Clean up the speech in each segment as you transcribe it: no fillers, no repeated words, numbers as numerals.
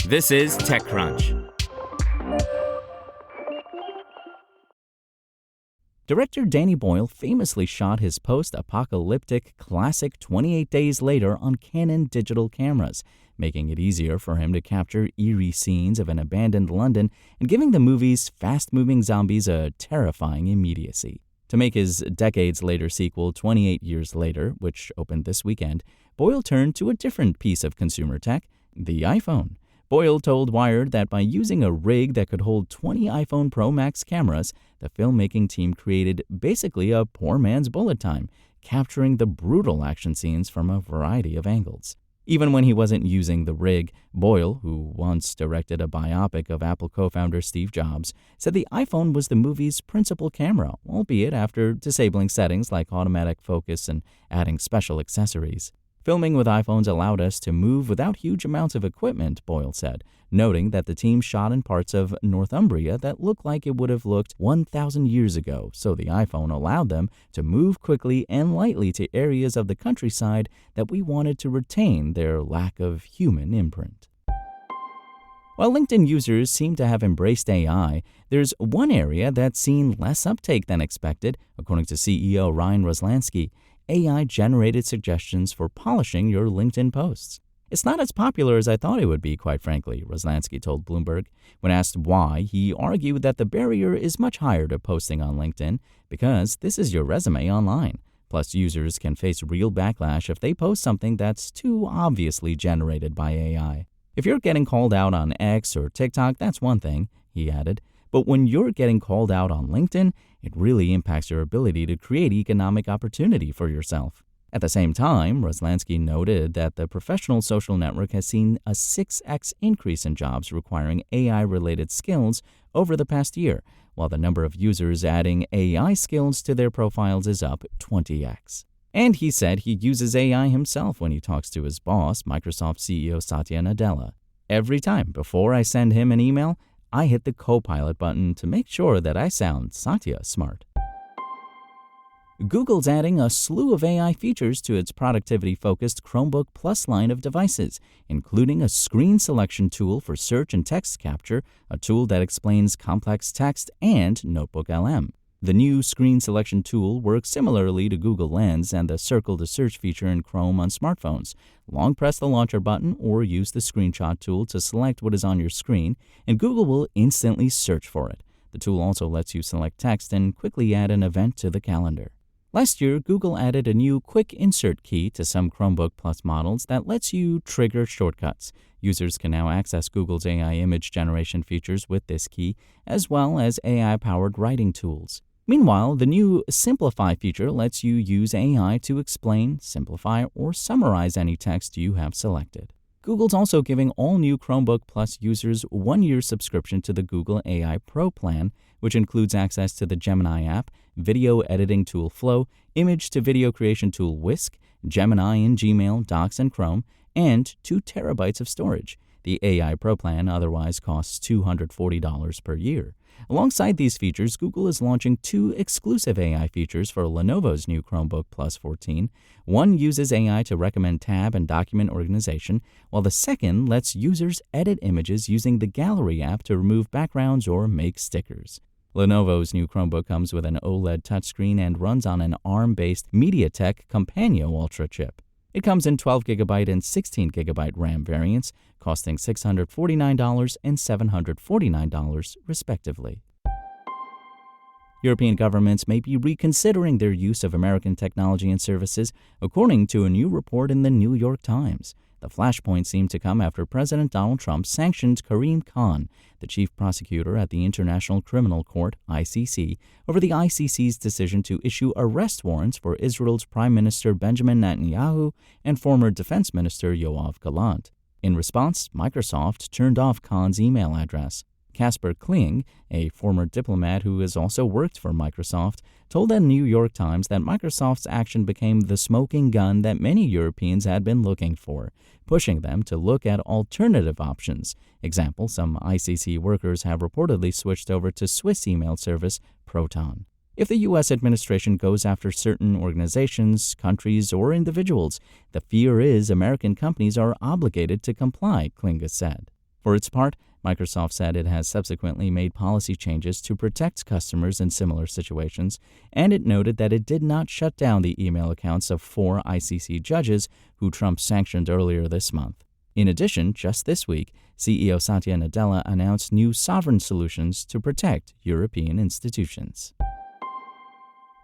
This is TechCrunch. Director Danny Boyle famously shot his post-apocalyptic classic 28 Days Later on Canon digital cameras, making it easier for him to capture eerie scenes of an abandoned London and giving the movie's fast-moving zombies a terrifying immediacy. To make his decades-later sequel 28 Years Later, which opened this weekend, Boyle turned to a different piece of consumer tech, the iPhone. Boyle told Wired that by using a rig that could hold 20 iPhone Pro Max cameras, the filmmaking team created basically a poor man's bullet time, capturing the brutal action scenes from a variety of angles. Even when he wasn't using the rig, Boyle, who once directed a biopic of Apple co-founder Steve Jobs, said the iPhone was the movie's principal camera, albeit after disabling settings like automatic focus and adding special accessories. Filming with iPhones allowed us to move without huge amounts of equipment, Boyle said, noting that the team shot in parts of Northumbria that looked like it would have looked 1,000 years ago, so the iPhone allowed them to move quickly and lightly to areas of the countryside that we wanted to retain their lack of human imprint. While LinkedIn users seem to have embraced AI, there's one area that's seen less uptake than expected, according to CEO Ryan Roslansky. AI-generated suggestions for polishing your LinkedIn posts. It's not as popular as I thought it would be, quite frankly, Roslansky told Bloomberg. When asked why, he argued that the barrier is much higher to posting on LinkedIn because this is your resume online. Plus, users can face real backlash if they post something that's too obviously generated by AI. If you're getting called out on X or TikTok, that's one thing, he added. But when you're getting called out on LinkedIn, it really impacts your ability to create economic opportunity for yourself. At the same time, Roslansky noted that the professional social network has seen a 6x increase in jobs requiring AI-related skills over the past year, while the number of users adding AI skills to their profiles is up 20x. And he said he uses AI himself when he talks to his boss, Microsoft CEO Satya Nadella. Every time before I send him an email, I hit the Copilot button to make sure that I sound Satya smart. Google's adding a slew of AI features to its productivity-focused Chromebook Plus line of devices, including a screen selection tool for search and text capture, a tool that explains complex text, and Notebook LM. The new screen selection tool works similarly to Google Lens and the Circle to Search feature in Chrome on smartphones. Long press the launcher button or use the screenshot tool to select what is on your screen, and Google will instantly search for it. The tool also lets you select text and quickly add an event to the calendar. Last year, Google added a new quick insert key to some Chromebook Plus models that lets you trigger shortcuts. Users can now access Google's AI image generation features with this key, as well as AI-powered writing tools. Meanwhile, the new Simplify feature lets you use AI to explain, simplify, or summarize any text you have selected. Google's also giving all new Chromebook Plus users 1-year subscription to the Google AI Pro plan, which includes access to the Gemini app, video editing tool Flow, image-to-video creation tool Whisk, Gemini in Gmail, Docs, and Chrome, and 2 terabytes of storage. The AI Pro plan otherwise costs $240 per year. Alongside these features, Google is launching 2 exclusive AI features for Lenovo's new Chromebook Plus 14. One uses AI to recommend tab and document organization, while the second lets users edit images using the Gallery app to remove backgrounds or make stickers. Lenovo's new Chromebook comes with an OLED touchscreen and runs on an ARM-based MediaTek Companion Ultra chip. It comes in 12GB and 16GB RAM variants, costing $649 and $749, respectively. European governments may be reconsidering their use of American technology and services, according to a new report in the New York Times. The flashpoint seemed to come after President Donald Trump sanctioned Karim Khan, the chief prosecutor at the International Criminal Court, ICC, over the ICC's decision to issue arrest warrants for Israel's Prime Minister Benjamin Netanyahu and former Defense Minister Yoav Gallant. In response, Microsoft turned off Khan's email address. Casper Kling, a former diplomat who has also worked for Microsoft, told the New York Times that Microsoft's action became the smoking gun that many Europeans had been looking for, pushing them to look at alternative options. Example, some ICC workers have reportedly switched over to Swiss email service Proton. If the U.S. administration goes after certain organizations, countries, or individuals, the fear is American companies are obligated to comply, Klinga said. For its part, Microsoft said it has subsequently made policy changes to protect customers in similar situations, and it noted that it did not shut down the email accounts of 4 ICC judges who Trump sanctioned earlier this month. In addition, just this week, CEO Satya Nadella announced new sovereign solutions to protect European institutions.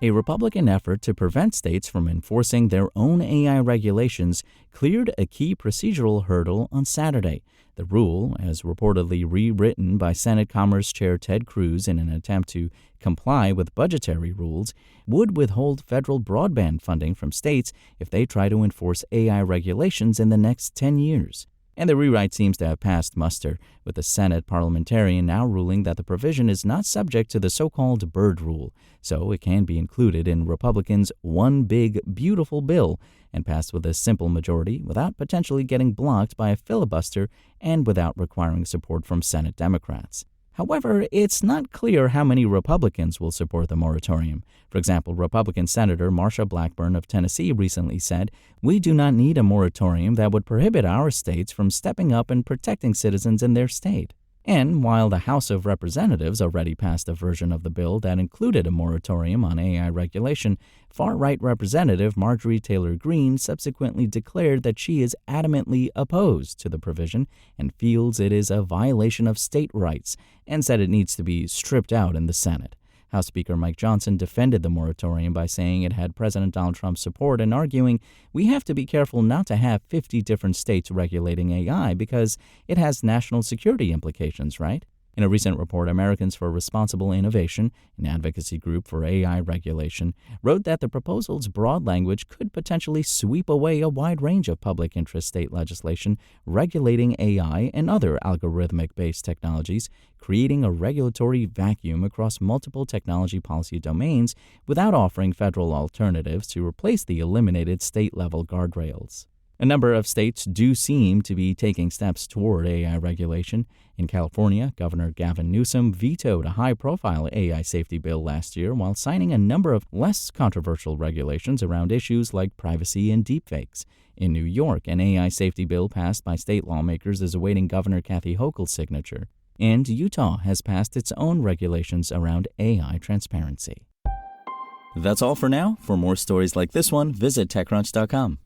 A Republican effort to prevent states from enforcing their own AI regulations cleared a key procedural hurdle on Saturday. The rule, as reportedly rewritten by Senate Commerce Chair Ted Cruz in an attempt to comply with budgetary rules, would withhold federal broadband funding from states if they try to enforce AI regulations in the next 10 years. And the rewrite seems to have passed muster, with the Senate parliamentarian now ruling that the provision is not subject to the so-called Byrd Rule, so it can be included in Republicans' One Big Beautiful Bill and passed with a simple majority without potentially getting blocked by a filibuster and without requiring support from Senate Democrats. However, it's not clear how many Republicans will support the moratorium. For example, Republican Senator Marsha Blackburn of Tennessee recently said, "We do not need a moratorium that would prohibit our states from stepping up and protecting citizens in their state." And while the House of Representatives already passed a version of the bill that included a moratorium on AI regulation, far-right Representative Marjorie Taylor Greene subsequently declared that she is adamantly opposed to the provision and feels it is a violation of state rights, and said it needs to be stripped out in the Senate. House Speaker Mike Johnson defended the moratorium by saying it had President Donald Trump's support and arguing, "We have to be careful not to have 50 different states regulating AI because it has national security implications, right?" In a recent report, Americans for Responsible Innovation, an advocacy group for AI regulation, wrote that the proposal's broad language could potentially sweep away a wide range of public interest state legislation regulating AI and other algorithmic-based technologies, creating a regulatory vacuum across multiple technology policy domains without offering federal alternatives to replace the eliminated state-level guardrails. A number of states do seem to be taking steps toward AI regulation. In California, Governor Gavin Newsom vetoed a high-profile AI safety bill last year while signing a number of less controversial regulations around issues like privacy and deepfakes. In New York, an AI safety bill passed by state lawmakers is awaiting Governor Kathy Hochul's signature. And Utah has passed its own regulations around AI transparency. That's all for now. For more stories like this one, visit TechCrunch.com.